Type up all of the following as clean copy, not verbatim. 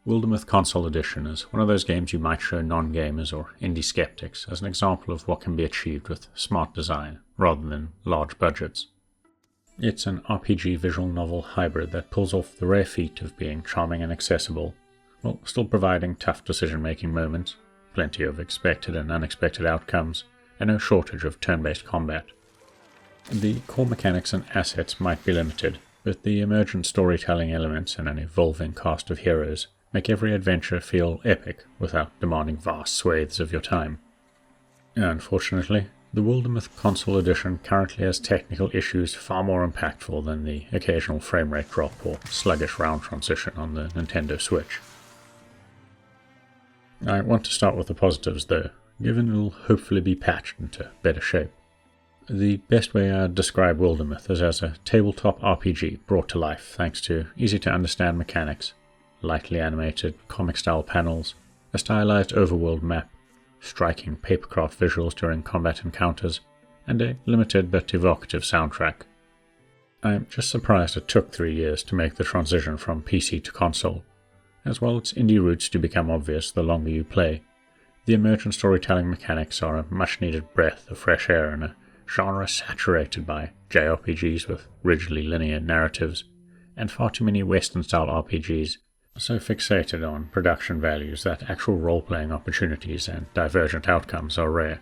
Wildermyth Console Edition is one of those games you might show non-gamers or indie skeptics as an example of what can be achieved with smart design rather than large budgets. It's an RPG visual novel hybrid that pulls off the rare feat of being charming and accessible, while still providing tough decision-making moments, plenty of expected and unexpected outcomes, and no shortage of turn-based combat. The core mechanics and assets might be limited, but the emergent storytelling elements and an evolving cast of heroes make every adventure feel epic without demanding vast swathes of your time. Unfortunately, the Wildermyth Console Edition currently has technical issues far more impactful than the occasional framerate drop or sluggish round transition on the Nintendo Switch. I want to start with the positives though, given it will hopefully be patched into better shape. The best way I'd describe Wildermyth is as a tabletop RPG brought to life thanks to easy-to-understand mechanics, lightly animated comic-style panels, a stylized overworld map, striking papercraft visuals during combat encounters, and a limited but evocative soundtrack. I'm just surprised it took 3 years to make the transition from PC to console, as well its indie roots do become obvious the longer you play. The emergent storytelling mechanics are a much-needed breath of fresh air in a genre saturated by JRPGs with rigidly linear narratives, and far too many Western-style RPGs so fixated on production values that actual role-playing opportunities and divergent outcomes are rare.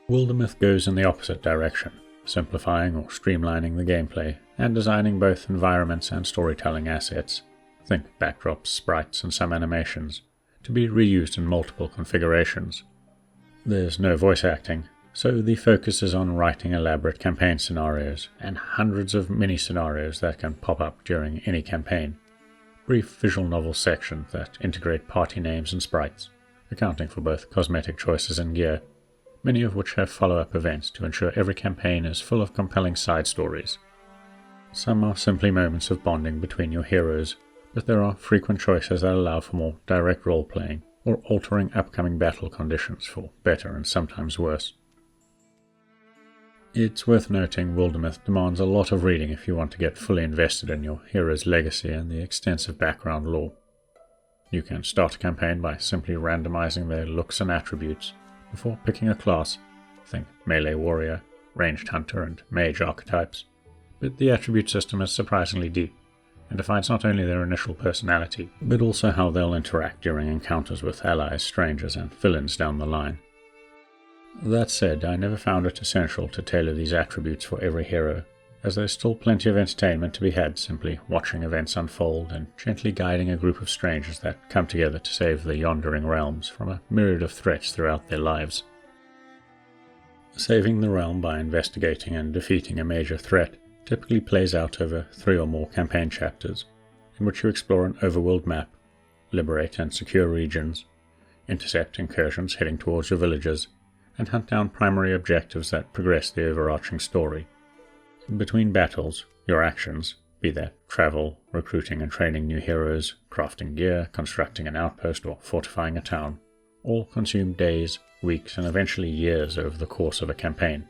Wildermyth goes in the opposite direction, simplifying or streamlining the gameplay and designing both environments and storytelling assets, think backdrops, sprites, and some animations, to be reused in multiple configurations. There's no voice acting, so the focus is on writing elaborate campaign scenarios and hundreds of mini-scenarios that can pop up during any campaign. Brief visual novel sections that integrate party names and sprites, accounting for both cosmetic choices and gear, many of which have follow-up events to ensure every campaign is full of compelling side stories. Some are simply moments of bonding between your heroes, but there are frequent choices that allow for more direct role-playing or altering upcoming battle conditions for better and sometimes worse. It's worth noting Wildermyth demands a lot of reading if you want to get fully invested in your hero's legacy and the extensive background lore. You can start a campaign by simply randomizing their looks and attributes before picking a class, think melee warrior, ranged hunter, and mage archetypes, but the attribute system is surprisingly deep and defines not only their initial personality, but also how they'll interact during encounters with allies, strangers, and villains down the line. That said, I never found it essential to tailor these attributes for every hero, as there's still plenty of entertainment to be had simply watching events unfold and gently guiding a group of strangers that come together to save the Yondering Realms from a myriad of threats throughout their lives. Saving the realm by investigating and defeating a major threat typically plays out over 3 or more campaign chapters, in which you explore an overworld map, liberate and secure regions, intercept incursions heading towards your villages, and hunt down primary objectives that progress the overarching story. Between battles, your actions, be that travel, recruiting and training new heroes, crafting gear, constructing an outpost, or fortifying a town, all consume days, weeks, and eventually years over the course of a campaign.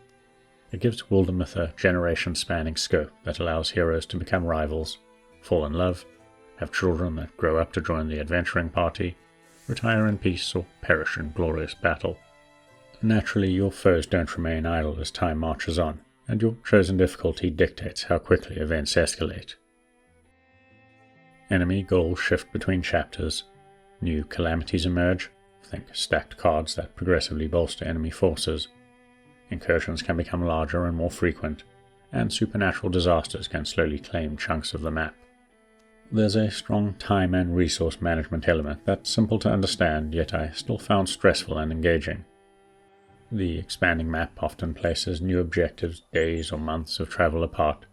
It gives Wildermyth a generation-spanning scope that allows heroes to become rivals, fall in love, have children that grow up to join the adventuring party, retire in peace, or perish in glorious battle. Naturally, your foes don't remain idle as time marches on, and your chosen difficulty dictates how quickly events escalate. Enemy goals shift between chapters, new calamities emerge, think stacked cards that progressively bolster enemy forces, incursions can become larger and more frequent, and supernatural disasters can slowly claim chunks of the map. There's a strong time and resource management element that's simple to understand, yet I still found stressful and engaging. The expanding map often places new objectives days or months of travel apart,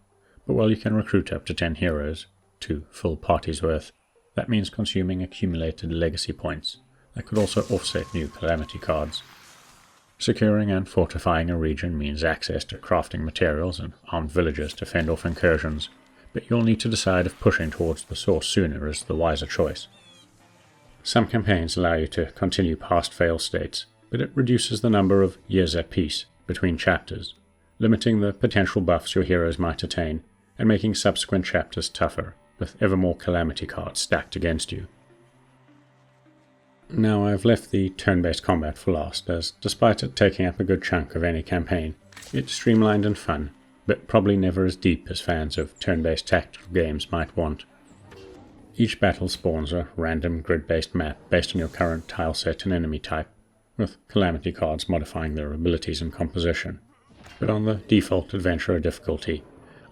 but while you can recruit up to 10 heroes, 2 full parties worth, that means consuming accumulated legacy points that could also offset new calamity cards. Securing and fortifying a region means access to crafting materials and armed villagers to fend off incursions, but you'll need to decide if pushing towards the source sooner is the wiser choice. Some campaigns allow you to continue past fail states, but it reduces the number of years at peace between chapters, limiting the potential buffs your heroes might attain and making subsequent chapters tougher, with ever more calamity cards stacked against you. Now I've left the turn-based combat for last, as despite it taking up a good chunk of any campaign, it's streamlined and fun, but probably never as deep as fans of turn-based tactical games might want. Each battle spawns a random grid-based map based on your current tileset and enemy type, with calamity cards modifying their abilities and composition. But on the default adventurer difficulty,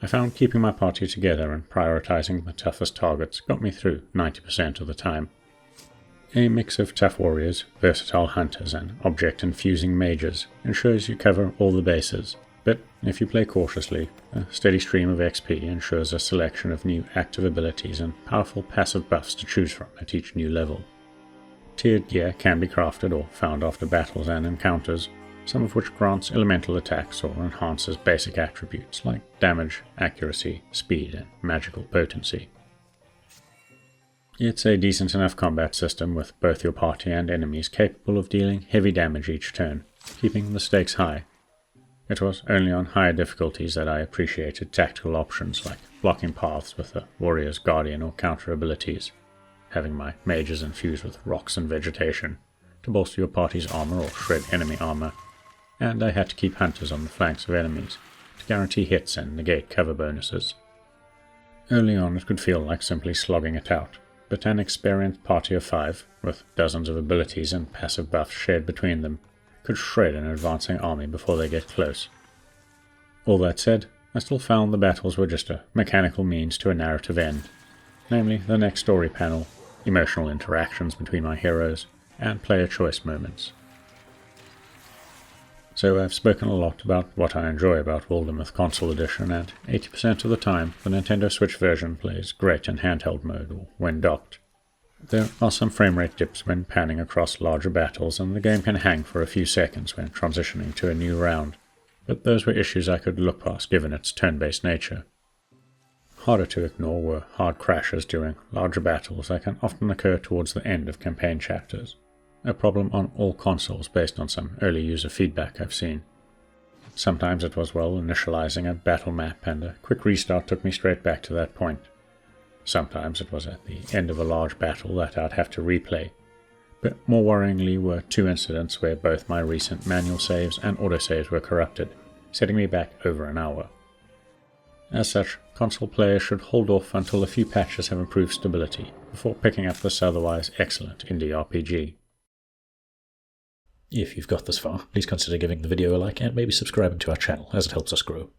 I found keeping my party together and prioritizing the toughest targets got me through 90% of the time. A mix of tough warriors, versatile hunters, and object-infusing mages ensures you cover all the bases, but if you play cautiously, a steady stream of XP ensures a selection of new active abilities and powerful passive buffs to choose from at each new level. Tiered gear can be crafted or found after battles and encounters, some of which grants elemental attacks or enhances basic attributes like damage, accuracy, speed, and magical potency. It's a decent enough combat system with both your party and enemies capable of dealing heavy damage each turn, keeping the stakes high. It was only on higher difficulties that I appreciated tactical options like blocking paths with the warrior's guardian or counter abilities, having my mages infused with rocks and vegetation to bolster your party's armor or shred enemy armor, and I had to keep hunters on the flanks of enemies to guarantee hits and negate cover bonuses. Early on it could feel like simply slogging it out, but an experienced party of 5, with dozens of abilities and passive buffs shared between them, could shred an advancing army before they get close. All that said, I still found the battles were just a mechanical means to a narrative end, namely the next story panel, emotional interactions between my heroes, and player choice moments. So I've spoken a lot about what I enjoy about Wildermyth Console Edition, and 80% of the time the Nintendo Switch version plays great in handheld mode or when docked. There are some framerate dips when panning across larger battles, and the game can hang for a few seconds when transitioning to a new round, but those were issues I could look past given its turn-based nature. Harder to ignore were hard crashes during larger battles that can often occur towards the end of campaign chapters, a problem on all consoles based on some early user feedback I've seen. Sometimes it was initializing a battle map, and a quick restart took me straight back to that point. Sometimes it was at the end of a large battle that I'd have to replay, but more worryingly were 2 incidents where both my recent manual saves and autosaves were corrupted, setting me back over an hour. As such, console players should hold off until a few patches have improved stability before picking up this otherwise excellent indie RPG. If you've got this far, please consider giving the video a like and maybe subscribing to our channel, as it helps us grow.